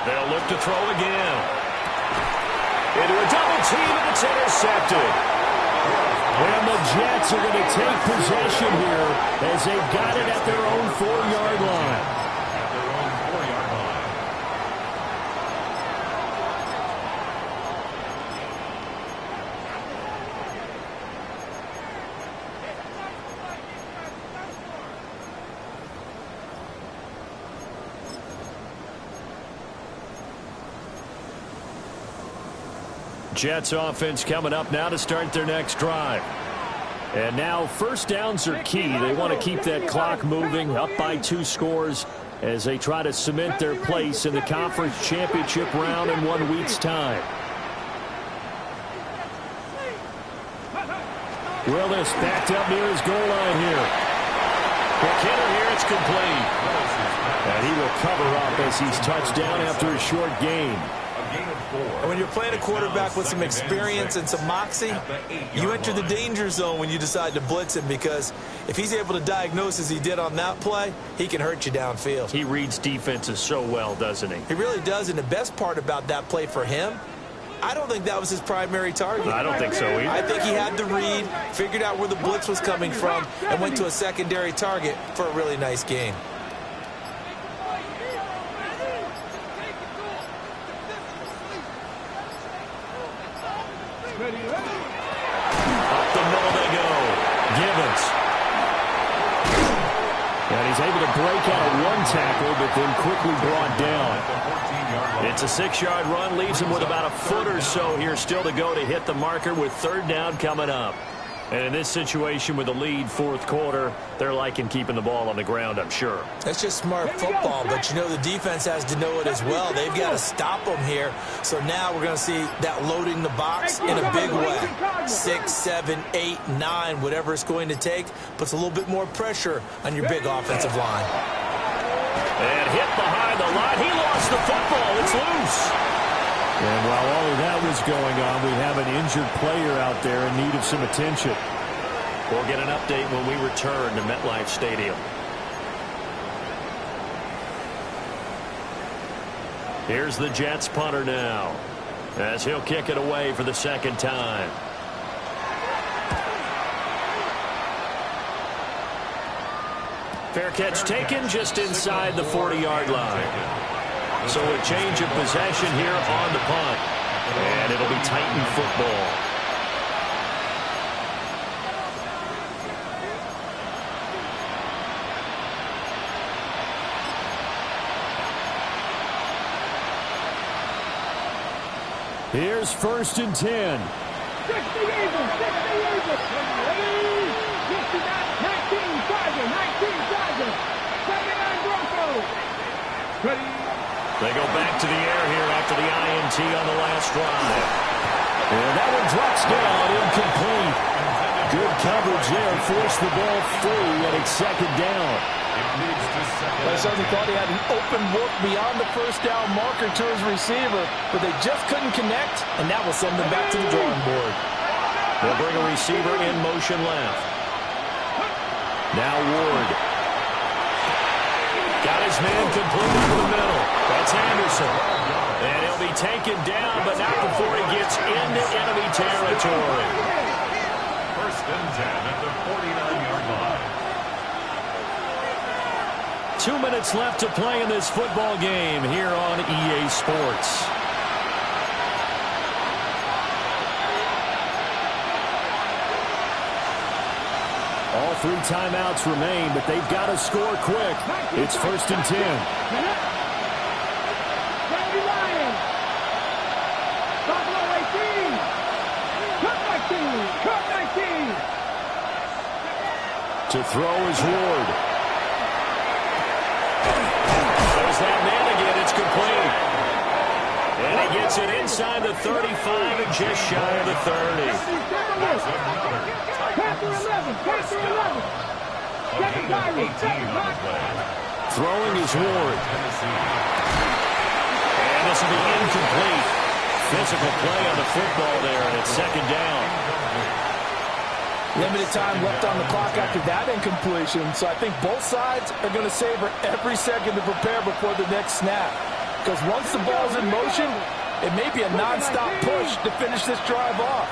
They'll look to throw again. Into a double team, and it's intercepted. And the Jets are going to take possession here as they've got it at their own 4-yard line. At their own 4-yard line. Jets offense coming up now to start their next drive. And now 1st downs are key. They want to keep that clock moving, up by 2 scores as they try to cement their place in the conference championship round in 1 week's time. Willis backed up near his goal line here. Quick hitter here, it's complete. And he will cover up as he's touched down after a short gain. And when you're playing a quarterback with some experience and some moxie, you enter the danger zone when you decide to blitz him, because if he's able to diagnose as he did on that play, he can hurt you downfield. He reads defenses so well, doesn't he? He really does, and the best part about that play for him, I don't think that was his primary target. I don't think so either. I think he had the read, figured out where the blitz was coming from, and went to a secondary target for a really nice gain. the middle they go. Givens. And he's able to break out of one tackle, but then quickly brought down. It's a 6-yard run, leaves him with about a foot or so here still to go to hit the marker with third down coming up. And in this situation with the lead fourth quarter, they're liking keeping the ball on the ground, I'm sure. That's just smart football, but you know the defense has to know it as well. They've got to stop them here. So now we're going to see that loading the box in a big way. 6, 7, 8, 9, whatever it's going to take, puts a little bit more pressure on your big offensive line. And hit behind the line. He lost the football. It's loose. And while all of that was going on, we have an injured player out there in need of some attention. We'll get an update when we return to MetLife Stadium. Here's the Jets punter now, as he'll kick it away for the second time. Fair catch taken just inside the 40-yard line. So a change of possession here on the punt. And it'll be Titan football. Here's 1st and 10. 60 Eagles, 60 Eagles. 19 Chargers, 19 Chargers. 79 Broncos. Ready. They go back to the air here after the INT on the last drive. And that one drops down, incomplete. Good coverage there, forced the ball free, and it's second down. I certainly thought he had an open look beyond the first down marker to his receiver, but they just couldn't connect, and that will send them back to the drawing board. They'll bring a receiver in motion left. Now Ward. Got his man complete over the middle. That's Anderson. And he'll be taken down, but not before he gets into enemy territory. 1st and 10 at the 49-yard line. 2 minutes left to play in this football game here on EA Sports. All 3 timeouts remain, but they've got to score quick. It's 1st and 10. To throw is Ward. There's that man again. It's complete. And he gets it inside the 35 and just shy of the 30. Throwing is Ward. And this will be incomplete. Physical play on the football there, and it's second down. Limited time left on the clock after that incompletion, so I think both sides are going to savor every second to prepare before the next snap. Because once the ball's in motion, it may be a nonstop push to finish this drive off.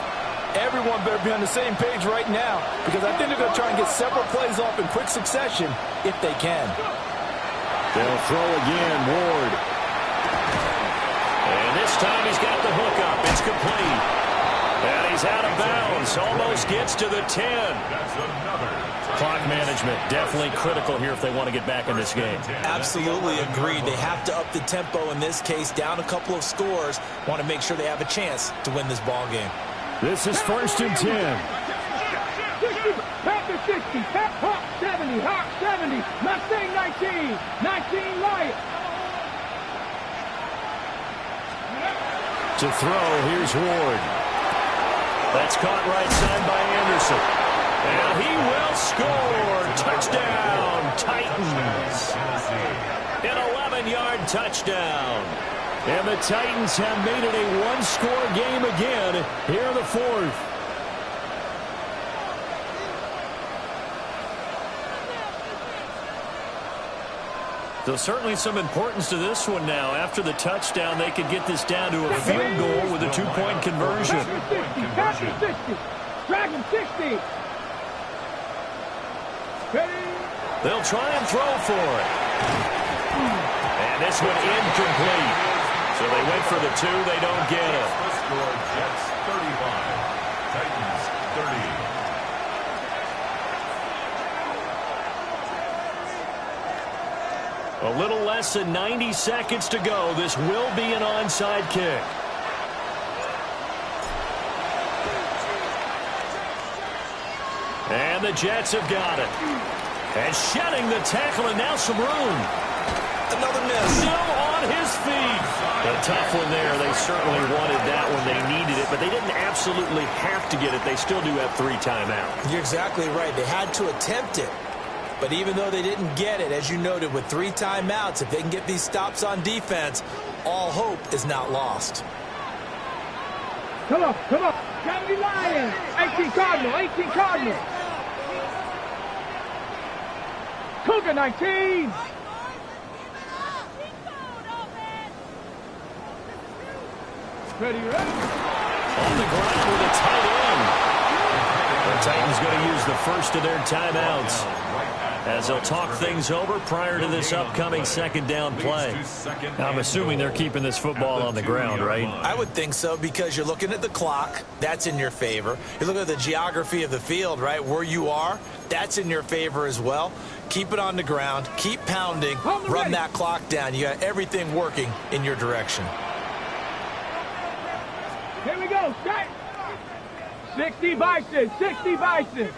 Everyone better be on the same page right now, because I think they're going to try and get several plays off in quick succession if they can. They'll throw again, Ward. And this time he's got the hook up. It's complete. And he's out of bounds. Almost gets to the 10. Clock management definitely critical here if they want to get back in this game. Absolutely agreed. They have to up the tempo in this case, down a couple of scores. Want to make sure they have a chance to win this ball game. This is 1st and 10. Panther 60, Hawk 70, Hawk 70, Mustang 19, 19 Lion. To throw, here's Ward. That's caught right side by Anderson. And he will score. Touchdown, Titans. An 11-yard touchdown. And the Titans have made it a one-score game again here in the fourth. So certainly some importance to this one now. After the touchdown, they could get this down to a field goal with a two-point conversion. Panther 60, Dragon 60. They'll try and throw for it. And this one incomplete. So they went for the 2. They don't get it. Score Jets 35, Titans 30. A little less than 90 seconds to go. This will be an onside kick. And the Jets have got it. And shedding the tackle, and now some room. Another miss. Still on his feet. A tough one there. They certainly wanted that one. They needed it, but they didn't absolutely have to get it. They still do have 3 timeouts. You're exactly right. They had to attempt it. But even though they didn't get it, as you noted, with 3 timeouts, if they can get these stops on defense, all hope is not lost. Come on, come on. 70 Lions. 18 Cardinal, 18 Cardinal. Cougar 19. Ready, ready. On the ground with a tight end. The Titans going to use the first of their timeouts as they'll talk things over prior to this upcoming second down play. I'm assuming they're keeping this football on the ground, right? I would think so, because you're looking at the clock. That's in your favor. You're looking at the geography of the field, right? Where you are, that's in your favor as well. Keep it on the ground. Keep pounding. Run that clock down. You got everything working in your direction. Here we go. Strike. 60 Bison. 60 Bison.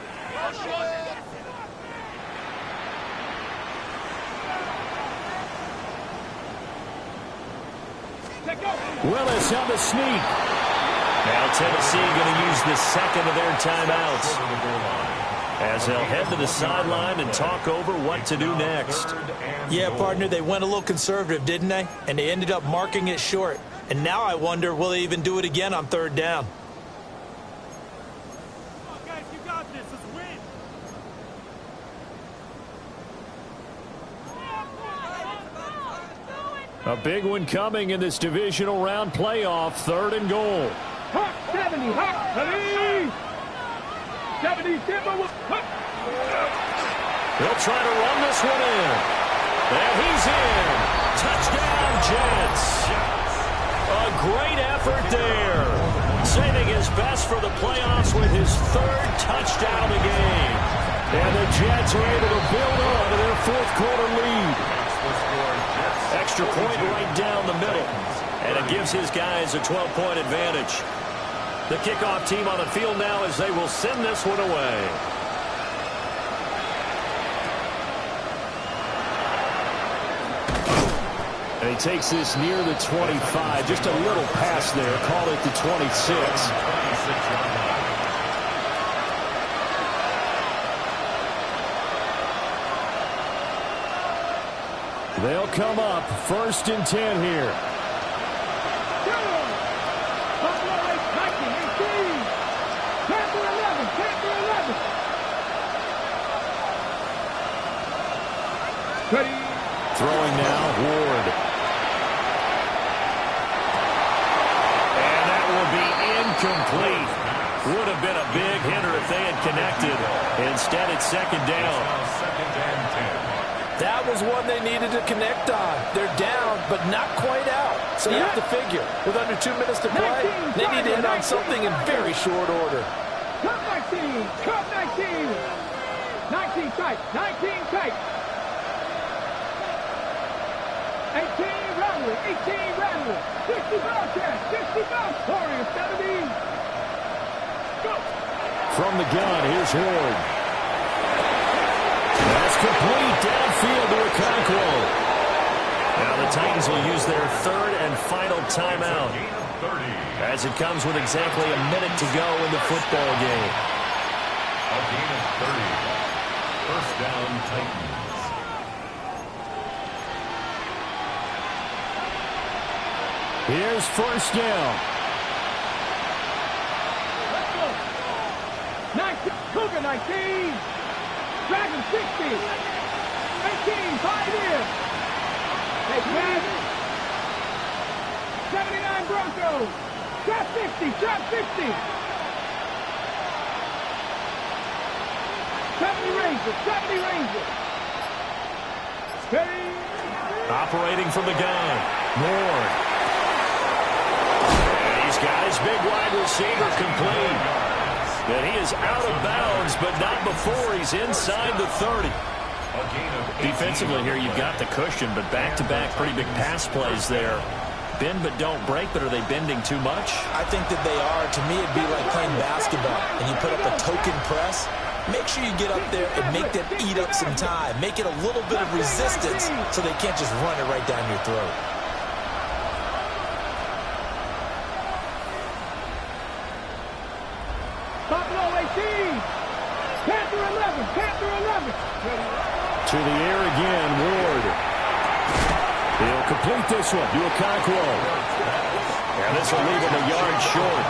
Willis on the sneak. Now Tennessee going to use the second of their timeouts as they'll head to the sideline and talk over what to do next. Yeah, partner, they went a little conservative, didn't they? And they ended up marking it short. And now I wonder, will they even do it again on 3rd down? Guys, you got this. Let's win. A big one coming in this divisional round playoff. 3rd and goal. Hawk 70. Hawk 70. 70 Timber. They'll try to run this one in. And he's in. Touchdown, Jets. A great effort there. Saving his best for the playoffs with his 3rd touchdown of the game. And the Jets are able to build on to their 4th quarter lead. Extra point right down the middle. And it gives his guys a 12-point advantage. The kickoff team on the field now as they will send this one away. And he takes this near the 25. Just a little pass there. Call it the 26. They'll come up 1st and 10 here. Throwing now, Ward. And that will be incomplete. Would have been a big hitter if they had connected. Instead, it's 2nd down. That was one they needed to connect on. They're down, but not quite out. So you have to figure, with under 2 minutes to play, they need to hit on something in very short order. Cup 19. Cup 19. 19 tight. 19 tight. 18 Rattler. 18 Rattler. 60 Bellcat. 60 Bellcat. Warrior 70. Go. From the gun, here's Ward. That's complete downfield to Okonkwo. Now the Titans will use their 3rd and final timeout as it comes with exactly a minute to go in the football game. A gain of 30. 1st down, Titans. Here's 1st down. Let's go. 19. Cougar 19. Dragon 60. 18. 5 in. Hey, man. 79 Broncos. Trap 60. Trap 60. 70 Rangers. 70 Rangers. Steady. Operating from the gun. Ward. And he's got his big wide receiver complete. And he is out of bounds, but not before he's inside the 30. Defensively here, you've got the cushion, but back-to-back pretty big pass plays there. Bend but don't break, but are they bending too much? I think that they are. To me, it'd be like playing basketball, and you put up a token press. Make sure you get up there and make them eat up some time. Make it a little bit of resistance so they can't just run it right down your throat. Buffalo 18. Panther 11. Panther 11. To the air again, Ward. He'll complete this one to Okonkwo. And this will leave him a yard short.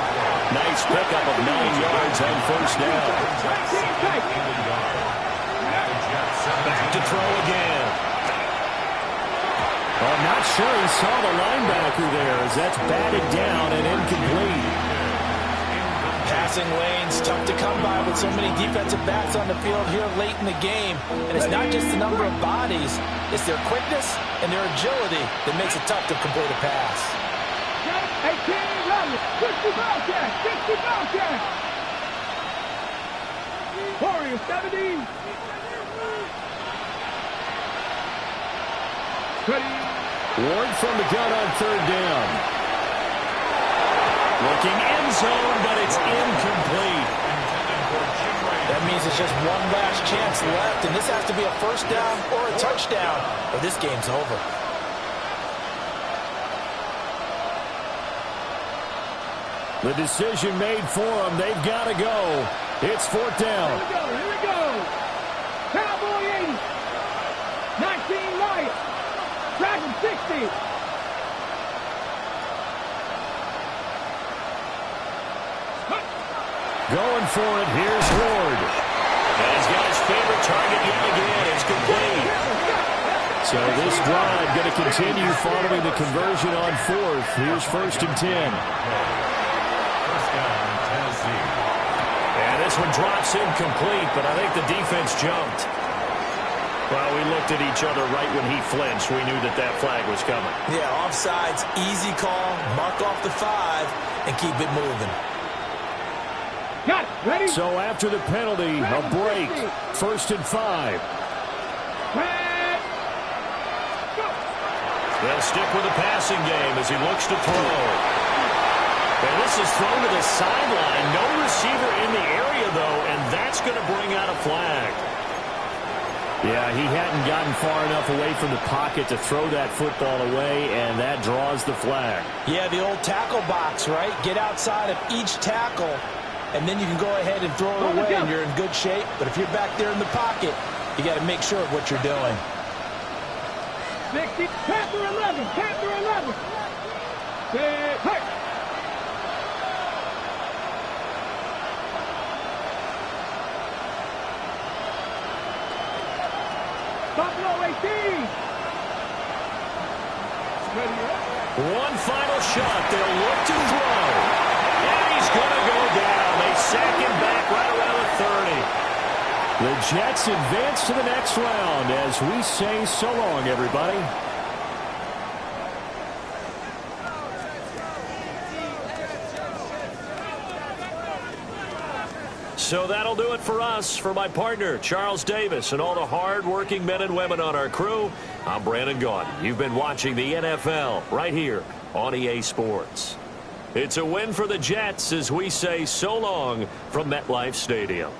Nice pickup of 9 yards on first down. Back to throw again. Well, I'm not sure he saw the linebacker there as that's batted down and incomplete. Passing lanes, tough to come by with so many defensive backs on the field here late in the game. And it's not just the number of bodies, it's their quickness and their agility that makes it tough to complete a pass. 18, 11, 60 Bobcat, 60 Bobcat. Warriors 70. Ward from the gun on third down. Looking end zone, but it's incomplete. That means it's just one last chance left, and this has to be a first down or a touchdown, or this game's over. The decision made for them. They've got to go. It's fourth down. Here we go. Cowboy 80. 19 Lions. Dragon 60. Going for it. Here's Ward. And he's got his favorite target yet again. It's complete. So this drive going to continue following the conversion on fourth. Here's first and 10. And this one drops incomplete, but I think the defense jumped. Well, we looked at each other right when he flinched. We knew that that flag was coming. Yeah, offsides, easy call, mark off the 5, and keep it moving. Got it. Ready? So after the penalty, a break. First and 5. They'll stick with the passing game as he looks to throw. And this is thrown to the sideline. No receiver in the area, though, and that's going to bring out a flag. Yeah, he hadn't gotten far enough away from the pocket to throw that football away, and that draws the flag. Yeah, the old tackle box, right? Get outside of each tackle, and then you can go ahead and throw it away, and you're in good shape. But if you're back there in the pocket, you got to make sure of what you're doing. 60. Panther 11. Panther 11. Hey. Buffalo 18. One final shot. They'll look to throw. And he's going to go down. They sack him back right around the 30. The Jets advance to the next round as we say so long, everybody. So that'll do it for us. For my partner, Charles Davis, and all the hard-working men and women on our crew, I'm Brandon Gaudin. You've been watching the NFL right here on EA Sports. It's a win for the Jets as we say so long from MetLife Stadium.